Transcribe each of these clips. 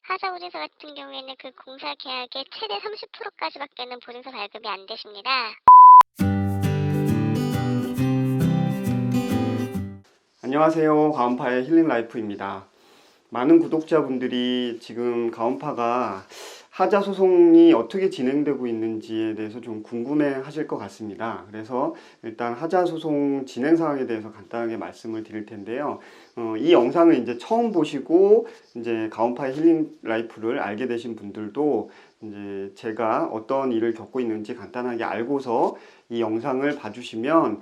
하자보증서 같은 경우에는 그 공사 계약의 최대 30%까지밖에는 보증서 발급이 안 되십니다. 안녕하세요. 가온파의 힐링라이프입니다. 많은 구독자분들이 지금 가온파가 하자 소송이 어떻게 진행되고 있는지에 대해서 좀 궁금해 하실 것 같습니다. 그래서 일단 하자 소송 진행 상황에 대해서 간단하게 말씀을 드릴 텐데요. 이 영상을 이제 처음 보시고 이제 가온파의 힐링 라이프를 알게 되신 분들도 이제 제가 어떤 일을 겪고 있는지 간단하게 알고서 이 영상을 봐주시면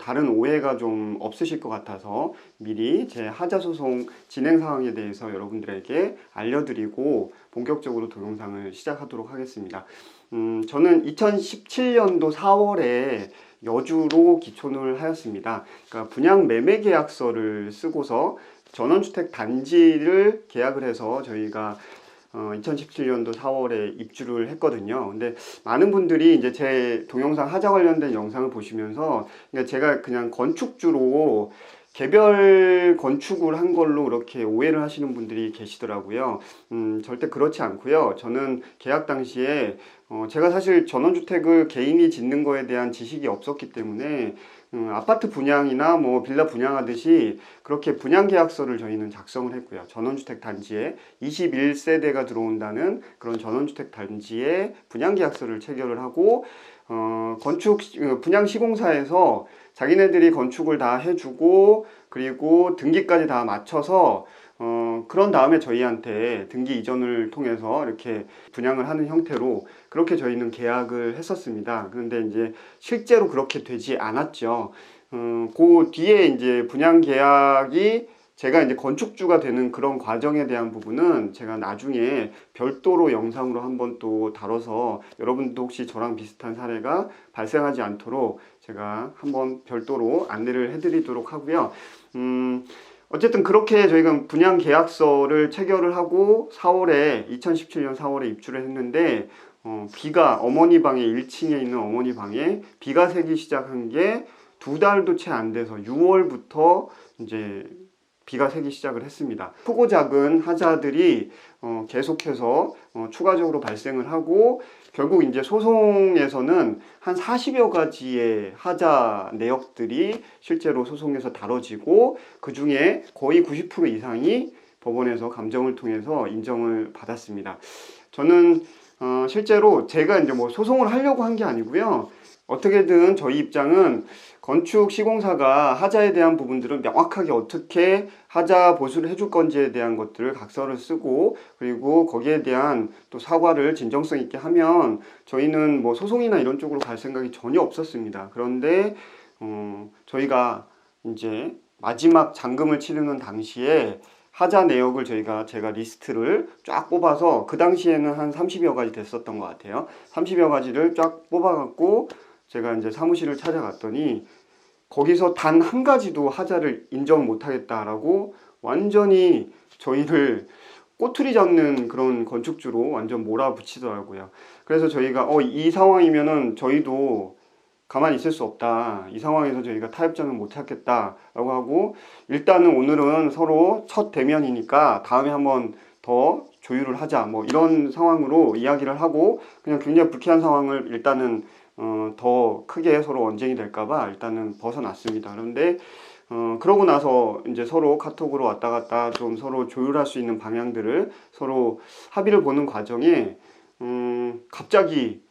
다른 오해가 좀 없으실 것 같아서 미리 제 하자 소송 진행 상황에 대해서 여러분들에게 알려드리고 본격적으로 동영상을 시작하도록 하겠습니다. 저는 2017년도 4월에 여주로 기촌을 하였습니다. 그러니까 분양 매매 계약서를 쓰고서 전원주택 단지를 계약을 해서 저희가 2017년도 4월에 입주를 했거든요. 근데 많은 분들이 이제 제 동영상 하자 관련된 영상을 보시면서 그러니까 제가 그냥 건축주로 개별 건축을 한 걸로 이렇게 오해를 하시는 분들이 계시더라고요. 절대 그렇지 않고요. 저는 계약 당시에 제가 사실 전원주택을 개인이 짓는 거에 대한 지식이 없었기 때문에 아파트 분양이나 뭐 빌라 분양하듯이 그렇게 분양 계약서를 저희는 작성을 했고요. 전원주택 단지에 21세대가 들어온다는 그런 전원주택 단지에 분양 계약서를 체결을 하고 건축 분양 시공사에서 자기네들이 건축을 다 해주고 그리고 등기까지 다 맞춰서 그런 다음에 저희한테 등기 이전을 통해서 이렇게 분양을 하는 형태로 그렇게 저희는 계약을 했었습니다. 그런데 이제 실제로 그렇게 되지 않았죠. 그 뒤에 이제 분양 계약이 제가 이제 건축주가 되는 그런 과정에 대한 부분은 제가 나중에 별도로 영상으로 한번 또 다뤄서 여러분도 혹시 저랑 비슷한 사례가 발생하지 않도록 제가 한번 별도로 안내를 해드리도록 하고요. 어쨌든 그렇게 저희가 분양 계약서를 체결을 하고 2017년 4월에 입주를 했는데 비가 어머니 방에 1층에 있는 어머니 방에 비가 새기 시작한 게 2달도 채 안 돼서 6월부터 이제 비가 새기 시작을 했습니다. 크고 작은 하자들이 계속해서 추가적으로 발생을 하고 결국 이제 소송에서는 한 40여 가지의 하자 내역들이 실제로 소송에서 다뤄지고 그 중에 거의 90% 이상이 법원에서 감정을 통해서 인정을 받았습니다. 저는 실제로 제가 이제 뭐 소송을 하려고 한 게 아니고요. 어떻게든 저희 입장은 건축 시공사가 하자에 대한 부분들은 명확하게 어떻게 하자 보수를 해줄 건지에 대한 것들을 각서를 쓰고 그리고 거기에 대한 또 사과를 진정성 있게 하면 저희는 뭐 소송이나 이런 쪽으로 갈 생각이 전혀 없었습니다. 그런데 저희가 이제 마지막 잔금을 치르는 당시에 하자 내역을 제가 리스트를 쫙 뽑아서 그 당시에는 한 30여 가지 됐었던 것 같아요. 30여 가지를 쫙 뽑아갖고 제가 이제 사무실을 찾아갔더니 거기서 단 한 가지도 하자를 인정 못하겠다라고 완전히 저희를 꼬투리 잡는 그런 건축주로 완전 몰아붙이더라고요. 그래서 저희가 이 상황이면은 저희도 가만히 있을 수 없다. 이 상황에서 저희가 타협점을 못 찾겠다라고 하고 일단은 오늘은 서로 첫 대면이니까 다음에 한번 더 조율을 하자. 뭐 이런 상황으로 이야기를 하고 그냥 굉장히 불쾌한 상황을 일단은 더 크게 서로 언쟁이 될까봐 일단은 벗어났습니다. 그런데 그러고 나서 이제 서로 카톡으로 왔다 갔다 좀 서로 조율할 수 있는 방향들을 서로 합의를 보는 과정에 갑자기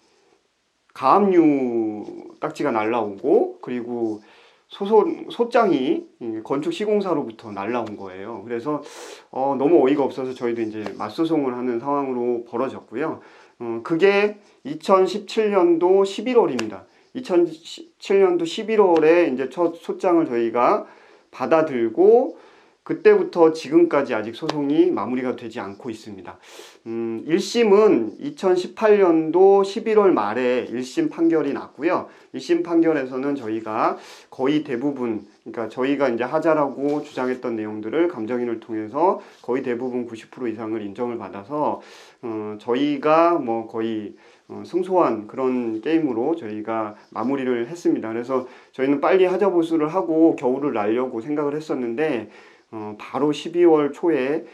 가압류 딱지가 날라오고 그리고 소장이 건축 시공사로부터 날라온 거예요. 그래서 너무 어이가 없어서 저희도 이제 맞소송을 하는 상황으로 벌어졌고요. 그게 2017년도 11월입니다. 2017년도 11월에 이제 첫 소장을 저희가 받아들고 그때부터 지금까지 아직 소송이 마무리가 되지 않고 있습니다. 1심은 2018년도 11월 말에 1심 판결이 났고요. 1심 판결에서는 저희가 거의 대부분, 그러니까 저희가 이제 하자라고 주장했던 내용들을 감정인을 통해서 거의 대부분 90% 이상을 인정을 받아서 저희가 뭐 거의 승소한 그런 게임으로 저희가 마무리를 했습니다. 그래서 저희는 빨리 하자 보수를 하고 겨울을 날려고 생각을 했었는데 바로 12월 초에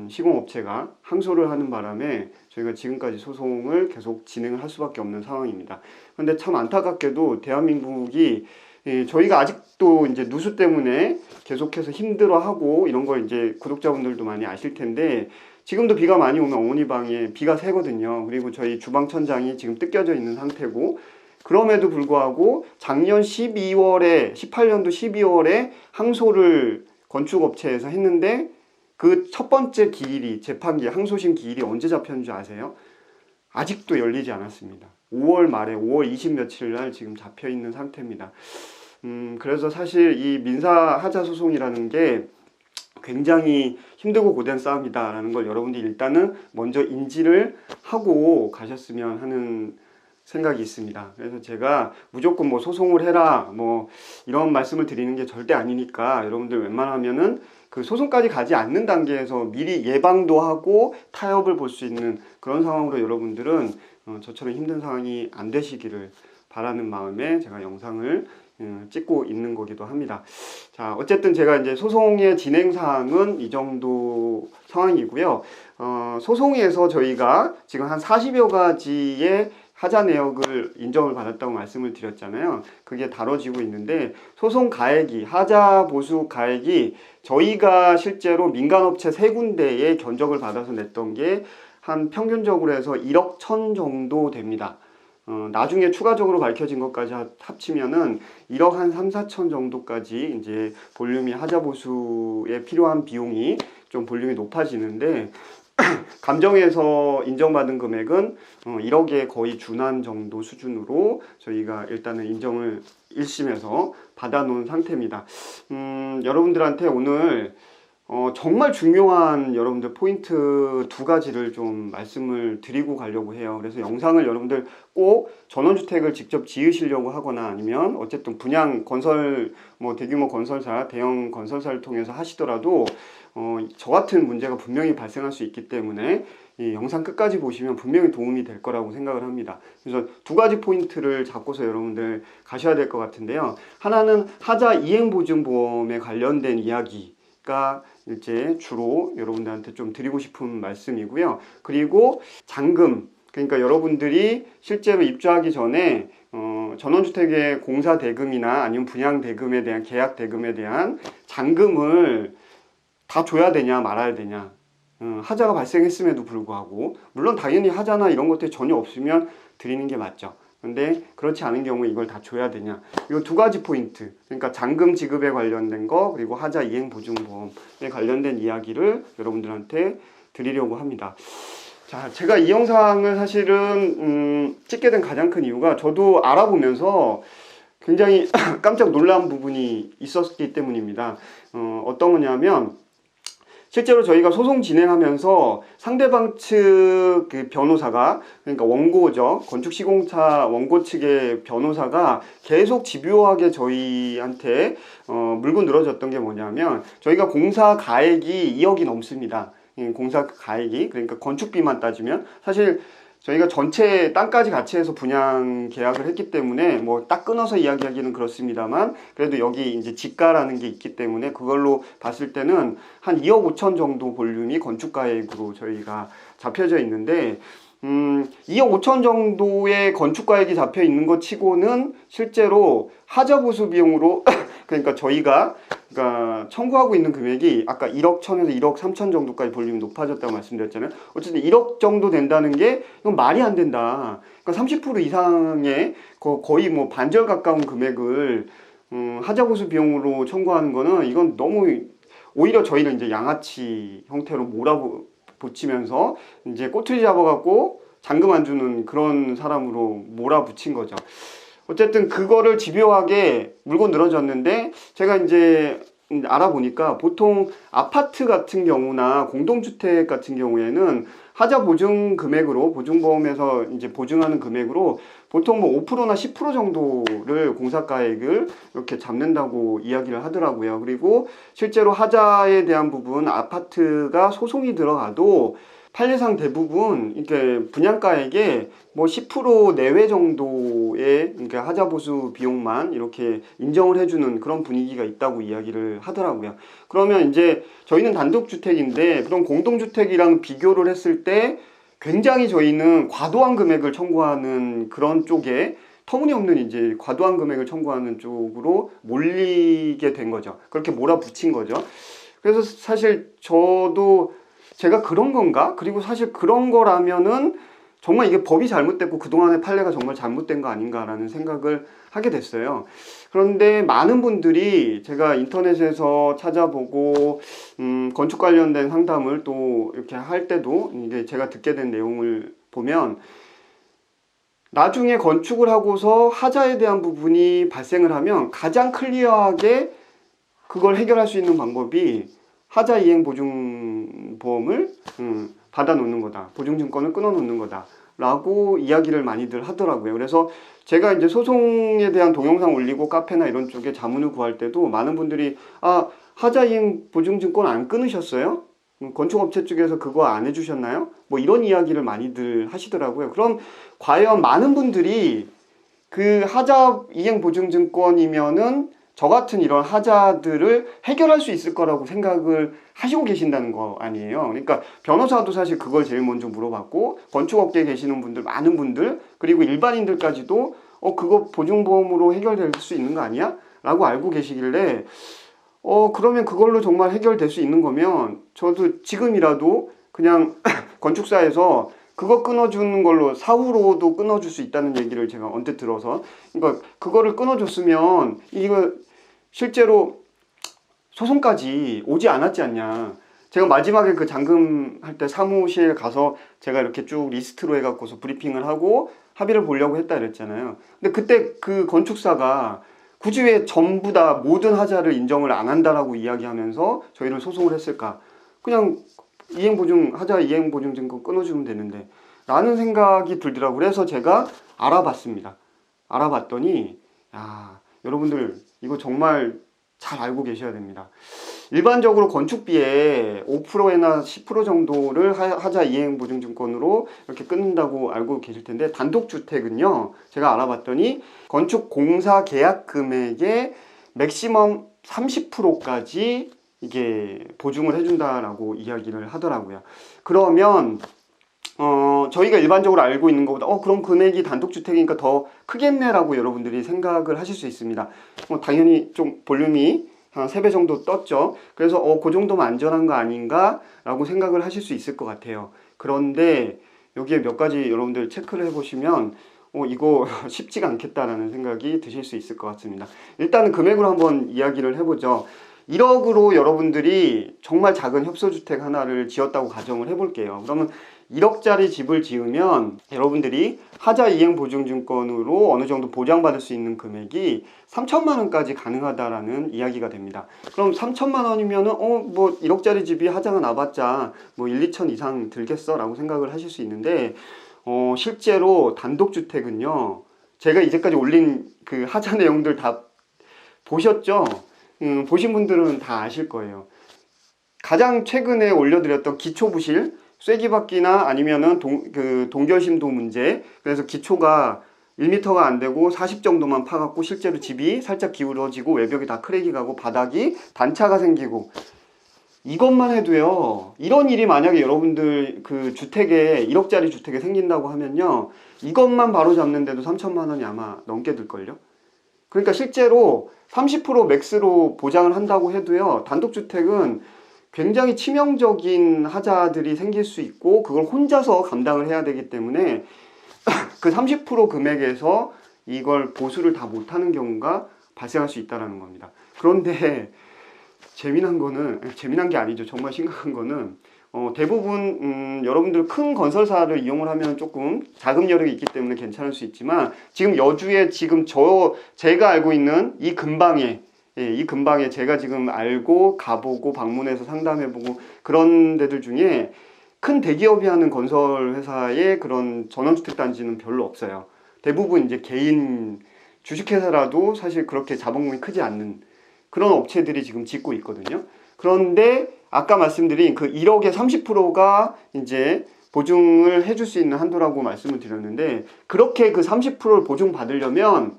시공업체가 항소를 하는 바람에 저희가 지금까지 소송을 계속 진행을 할 수밖에 없는 상황입니다. 그런데 참 안타깝게도 대한민국이 저희가 아직도 이제 누수 때문에 계속해서 힘들어하고 이런 걸 이제 구독자분들도 많이 아실 텐데, 지금도 비가 많이 오면 어머니 방에 비가 새거든요. 그리고 저희 주방 천장이 지금 뜯겨져 있는 상태고, 그럼에도 불구하고 작년 18년도 12월에 항소를 건축업체에서 했는데, 그 첫 번째 기일이, 재판기 항소심 기일이 언제 잡혔는지 아세요? 아직도 열리지 않았습니다. 5월 말에 5월 20 며칠 날 지금 잡혀 있는 상태입니다. 그래서 사실 이 민사 하자 소송이라는 게 굉장히 힘들고 고된 싸움이다라는 걸 여러분들이 일단은 먼저 인지를 하고 가셨으면 하는 생각이 있습니다. 그래서 제가 무조건 뭐 소송을 해라 뭐 이런 말씀을 드리는 게 절대 아니니까, 여러분들 웬만하면은 그 소송까지 가지 않는 단계에서 미리 예방도 하고 타협을 볼 수 있는 그런 상황으로 여러분들은 저처럼 힘든 상황이 안 되시기를 바라는 마음에 제가 영상을 찍고 있는 거기도 합니다. 자, 어쨌든 제가 이제 소송의 진행 사항은 이 정도 상황이고요. 소송에서 저희가 지금 한 40여 가지의 하자 내역을 인정을 받았다고 말씀을 드렸잖아요. 그게 다뤄지고 있는데, 소송 가액이, 하자 보수 가액이 저희가 실제로 민간업체 3군데에 견적을 받아서 냈던 게 한 평균적으로 해서 1억 1천 정도 됩니다. 나중에 추가적으로 밝혀진 것까지 합치면은 1억 한 3, 4천 정도까지 이제 볼륨이 하자 보수에 필요한 비용이 좀 볼륨이 높아지는데, 감정에서 인정받은 금액은 1억에 거의 준한 정도 수준으로 저희가 일단은 인정을 1심에서 받아놓은 상태입니다. 여러분들한테 오늘 정말 중요한 여러분들 포인트 2가지를 좀 말씀을 드리고 가려고 해요. 그래서 영상을 여러분들 꼭 전원주택을 직접 지으시려고 하거나, 아니면 어쨌든 분양 건설, 뭐 대규모 건설사, 대형 건설사를 통해서 하시더라도 저 같은 문제가 분명히 발생할 수 있기 때문에 이 영상 끝까지 보시면 분명히 도움이 될 거라고 생각을 합니다. 그래서 2가지 포인트를 잡고서 여러분들 가셔야 될 것 같은데요. 하나는 하자 이행보증보험에 관련된 이야기가 이제 주로 여러분들한테 좀 드리고 싶은 말씀이고요. 그리고 잔금, 그러니까 여러분들이 실제로 입주하기 전에 전원주택의 공사 대금이나 아니면 분양 대금에 대한, 계약 대금에 대한 잔금을 다 줘야 되냐 말아야 되냐, 하자가 발생했음에도 불구하고, 물론 당연히 하자나 이런 것들이 전혀 없으면 드리는 게 맞죠. 근데 그렇지 않은 경우에 이걸 다 줘야 되냐, 이 2가지 포인트, 그러니까 잔금 지급에 관련된 거, 그리고 하자 이행보증보험에 관련된 이야기를 여러분들한테 드리려고 합니다. 자, 제가 이 영상을 사실은 찍게 된 가장 큰 이유가, 저도 알아보면서 굉장히 깜짝 놀란 부분이 있었기 때문입니다. 어떤 거냐면, 실제로 저희가 소송 진행하면서 상대방 측 그 변호사가, 그러니까 원고죠, 건축시공사 원고 측의 변호사가 계속 집요하게 저희한테 물고 늘어졌던 게 뭐냐면, 저희가 공사 가액이 2억이 넘습니다. 공사 가액이, 그러니까 건축비만 따지면 사실 저희가 전체 땅까지 같이 해서 분양 계약을 했기 때문에 뭐 딱 끊어서 이야기하기는 그렇습니다만, 그래도 여기 이제 지가라는 게 있기 때문에 그걸로 봤을 때는 한 2억 5천 정도 볼륨이 건축가액으로 저희가 잡혀져 있는데, 2억 5천 정도의 건축가액이 잡혀 있는 것 치고는 실제로 하자 보수 비용으로 그러니까 저희가 청구하고 있는 금액이 아까 1억 1천에서 1억 3천 정도까지 볼륨이 높아졌다고 말씀드렸잖아요. 어쨌든 1억 정도 된다는 게 이건 말이 안 된다. 그러니까 30% 이상의 거의 뭐 반절 가까운 금액을 하자 보수 비용으로 청구하는 거는, 이건 너무, 오히려 저희는 이제 양아치 형태로 몰아붙이면서 이제 꼬투리 잡아갖고 잔금 안 주는 그런 사람으로 몰아붙인 거죠. 어쨌든 그거를 집요하게 물고 늘어졌는데, 제가 이제 알아보니까 보통 아파트 같은 경우나 공동주택 같은 경우에는 하자 보증 금액으로, 보증보험에서 이제 보증하는 금액으로 보통 뭐 5%나 10% 정도를 공사가액을 이렇게 잡는다고 이야기를 하더라고요. 그리고 실제로 하자에 대한 부분, 아파트가 소송이 들어가도 판례상 대부분 이게 분양가액의 뭐 10% 내외 정도의 그러니까 하자 보수 비용만 이렇게 인정을 해주는 그런 분위기가 있다고 이야기를 하더라고요. 그러면 이제 저희는 단독주택인데 그런 공동주택이랑 비교를 했을 때 굉장히 저희는 과도한 금액을 청구하는 그런 쪽에 터무니없는 이제 과도한 금액을 청구하는 쪽으로 몰리게 된 거죠. 그렇게 몰아붙인 거죠. 그래서 사실 저도 제가 그런 건가? 그리고 사실 그런 거라면은 정말 이게 법이 잘못됐고 그동안의 판례가 정말 잘못된 거 아닌가라는 생각을 하게 됐어요. 그런데 많은 분들이 제가 인터넷에서 찾아보고 건축 관련된 상담을 또 이렇게 할 때도 이게 제가 듣게 된 내용을 보면 나중에 건축을 하고서 하자에 대한 부분이 발생을 하면 가장 클리어하게 그걸 해결할 수 있는 방법이 하자 이행 보증보험을 받아 놓는 거다. 보증증권을 끊어 놓는 거다. 라고 이야기를 많이들 하더라고요. 그래서 제가 이제 소송에 대한 동영상 올리고 카페나 이런 쪽에 자문을 구할 때도 많은 분들이 하자 이행 보증증권 안 끊으셨어요? 건축업체 쪽에서 그거 안 해주셨나요? 뭐 이런 이야기를 많이들 하시더라고요. 그럼 과연 많은 분들이 그 하자 이행 보증증권이면은 저 같은 이런 하자들을 해결할 수 있을 거라고 생각을 하시고 계신다는 거 아니에요. 그러니까 변호사도 사실 그걸 제일 먼저 물어봤고 건축업계에 계시는 분들 많은 분들 그리고 일반인들까지도 그거 보증보험으로 해결될 수 있는 거 아니야? 라고 알고 계시길래 그러면 그걸로 정말 해결될 수 있는 거면 저도 지금이라도 그냥 건축사에서 그거 끊어주는 걸로 사후로도 끊어줄 수 있다는 얘기를 제가 언뜻 들어서 그러니까 그거를 끊어줬으면 이거 실제로 소송까지 오지 않았지 않냐. 제가 마지막에 그 잔금할 때 사무실 가서 제가 이렇게 쭉 리스트로 해갖고서 브리핑을 하고 합의를 보려고 했다 그랬잖아요. 근데 그때 그 건축사가 굳이 왜 전부 다 모든 하자를 인정을 안 한다라고 이야기하면서 저희를 소송을 했을까? 그냥 하자 이행보증증권 끊어주면 되는데 라는 생각이 들더라고요. 그래서 제가 알아봤습니다. 알아봤더니 여러분들 이거 정말 잘 알고 계셔야 됩니다. 일반적으로 건축비의 5%나 10% 정도를 하자 이행보증증권으로 이렇게 끊는다고 알고 계실 텐데 단독주택은요. 제가 알아봤더니 건축 공사 계약 금액의 맥시멈 30%까지 이게 보증을 해준다라고 이야기를 하더라고요. 그러면 저희가 일반적으로 알고 있는 것보다 그럼 금액이 단독주택이니까 더 크겠네라고 여러분들이 생각을 하실 수 있습니다. 당연히 좀 볼륨이 한 3배 정도 떴죠. 그래서 그 정도면 안전한 거 아닌가 라고 생각을 하실 수 있을 것 같아요. 그런데 여기에 몇 가지 여러분들 체크를 해보시면 이거 쉽지가 않겠다라는 생각이 드실 수 있을 것 같습니다. 일단은 금액으로 한번 이야기를 해보죠. 1억으로 여러분들이 정말 작은 협소주택 하나를 지었다고 가정을 해볼게요. 그러면 1억짜리 집을 지으면 여러분들이 하자 이행 보증증권으로 어느 정도 보장받을 수 있는 금액이 3천만 원까지 가능하다라는 이야기가 됩니다. 그럼 3천만 원이면은 뭐 1억짜리 집이 하자가 나봤자 뭐 1, 2천 이상 들겠어 라고 생각을 하실 수 있는데 실제로 단독주택은요. 제가 이제까지 올린 그 하자 내용들 다 보셨죠? 보신 분들은 다 아실 거예요. 가장 최근에 올려드렸던 기초부실 쐐기박기나 아니면은 동결심도 문제. 그래서 기초가 1m가 안 되고 40 정도만 파갖고 실제로 집이 살짝 기울어지고 외벽이 다 크랙이 가고 바닥이 단차가 생기고 이것만 해도요. 이런 일이 만약에 여러분들 그 주택에 1억짜리 주택에 생긴다고 하면요. 이것만 바로 잡는데도 3천만 원이 아마 넘게 들걸요. 그러니까 실제로 30% 맥스로 보장을 한다고 해도요. 단독주택은 굉장히 치명적인 하자들이 생길 수 있고 그걸 혼자서 감당을 해야 되기 때문에 그 30% 금액에서 이걸 보수를 다 못하는 경우가 발생할 수 있다는 겁니다. 그런데 재미난 게 아니죠. 정말 심각한 거는 대부분 여러분들 큰 건설사를 이용을 하면 조금 자금 여력이 있기 때문에 괜찮을 수 있지만 지금 여주에 지금 제가 알고 있는 이 근방에 제가 지금 알고 가보고 방문해서 상담해보고 그런 데들 중에 큰 대기업이 하는 건설 회사의 그런 전원주택 단지는 별로 없어요. 대부분 이제 개인 주식회사라도 사실 그렇게 자본금이 크지 않는 그런 업체들이 지금 짓고 있거든요. 그런데 아까 말씀드린 그 1억의 30%가 이제 보증을 해줄 수 있는 한도라고 말씀을 드렸는데, 그렇게 그 30%를 보증받으려면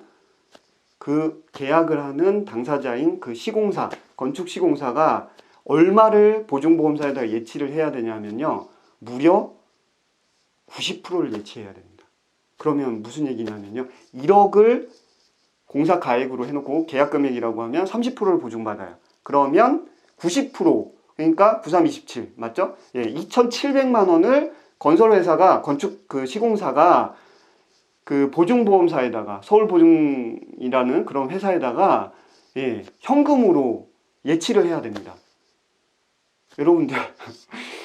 그 계약을 하는 당사자인 그 시공사, 건축 시공사가 얼마를 보증보험사에다 예치를 해야 되냐면요, 무려 90%를 예치해야 됩니다. 그러면 무슨 얘기냐면요, 1억을 공사 가액으로 해놓고 계약 금액이라고 하면 30%를 보증받아요. 그러면 90%, 그러니까 9327 맞죠? 예, 2,700만 원을 건설회사가, 건축 그 시공사가 그 보증보험사에다가, 서울보증이라는 그런 회사에다가 예, 현금으로 예치를 해야 됩니다. 여러분들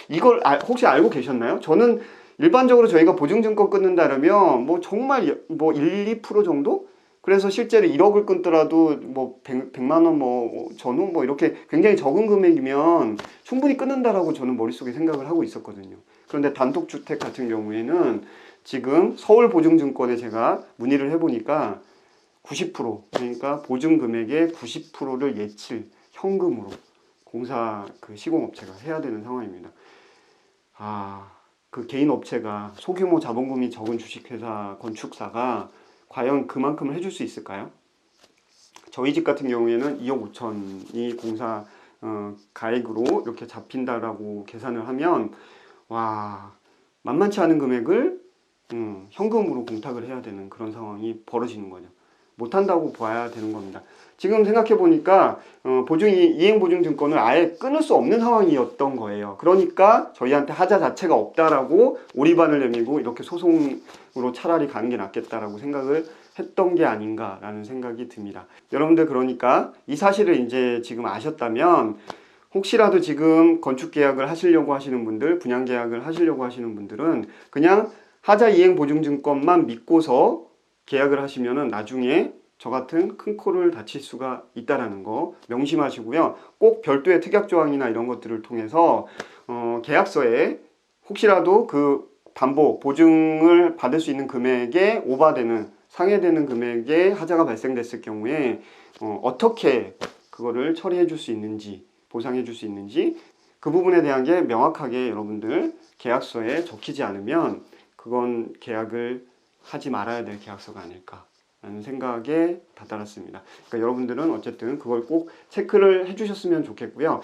이걸 혹시 알고 계셨나요? 저는 일반적으로 저희가 보증증권 끊는다면 뭐 정말 뭐 1, 2% 정도? 그래서 실제로 1억을 끊더라도 뭐 100만 원 뭐 전후 뭐 이렇게 굉장히 적은 금액이면 충분히 끊는다라고 저는 머릿속에 생각을 하고 있었거든요. 그런데 단독주택 같은 경우에는 지금 서울보증증권에 제가 문의를 해보니까 90%, 그러니까 보증금액의 90%를 예칠 현금으로 공사 그 시공업체가 해야 되는 상황입니다. 그 개인 업체가, 소규모 자본금이 적은 주식회사, 건축사가 과연 그만큼을 해줄 수 있을까요? 저희 집 같은 경우에는 2억 5천이 공사 가액으로 이렇게 잡힌다라고 계산을 하면 와, 만만치 않은 금액을 현금으로 공탁을 해야 되는 그런 상황이 벌어지는 거죠. 못한다고 봐야 되는 겁니다. 지금 생각해 보니까 이행보증증권을 아예 끊을 수 없는 상황이었던 거예요. 그러니까 저희한테 하자 자체가 없다라고 오리반을 내밀고 이렇게 소송으로 차라리 가는 게 낫겠다라고 생각을 했던 게 아닌가라는 생각이 듭니다. 여러분들, 그러니까 이 사실을 이제 지금 아셨다면, 혹시라도 지금 건축 계약을 하시려고 하시는 분들, 분양 계약을 하시려고 하시는 분들은 그냥 하자 이행보증증권만 믿고서 계약을 하시면은 나중에 저 같은 큰 코를 다칠 수가 있다라는 거 명심하시고요. 꼭 별도의 특약조항이나 이런 것들을 통해서 계약서에 혹시라도 그 담보, 보증을 받을 수 있는 금액에 오바되는, 상회되는 금액에 하자가 발생됐을 경우에 어떻게 그거를 처리해 줄 수 있는지, 보상해 줄 수 있는지, 그 부분에 대한 게 명확하게 여러분들 계약서에 적히지 않으면 그건 계약을 하지 말아야 될 계약서가 아닐까라는 생각에 다다랐습니다. 그러니까 여러분들은 어쨌든 그걸 꼭 체크를 해주셨으면 좋겠고요.